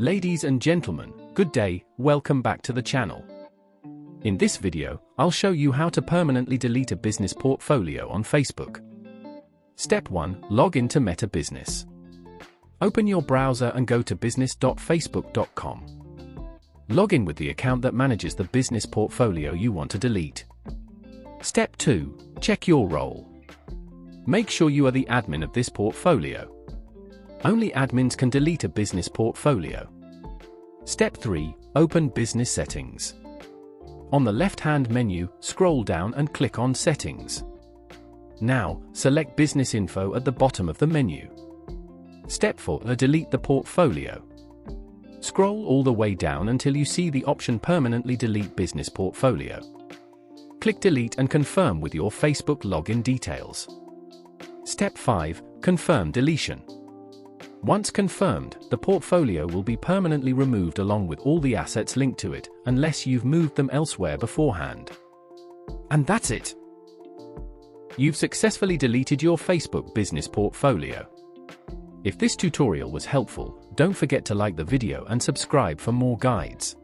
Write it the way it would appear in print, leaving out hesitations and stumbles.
Ladies and gentlemen, good day, welcome back to the channel. In this video, I'll show you how to permanently delete a business portfolio on Facebook. Step 1. Log into Meta Business. Open your browser and go to business.facebook.com. Log in with the account that manages the business portfolio you want to delete. Step 2. Check your role. Make sure you are the admin of this portfolio. Only admins can delete a business portfolio. Step 3. Open Business Settings. On the left-hand menu, scroll down and click on Settings. Now, select Business Info at the bottom of the menu. Step 4. Delete the portfolio. Scroll all the way down until you see the option Permanently Delete Business Portfolio. Click Delete and confirm with your Facebook login details. Step 5. Confirm deletion. Once confirmed, the portfolio will be permanently removed along with all the assets linked to it, unless you've moved them elsewhere beforehand. And that's it! You've successfully deleted your Facebook business portfolio. If this tutorial was helpful, don't forget to like the video and subscribe for more guides.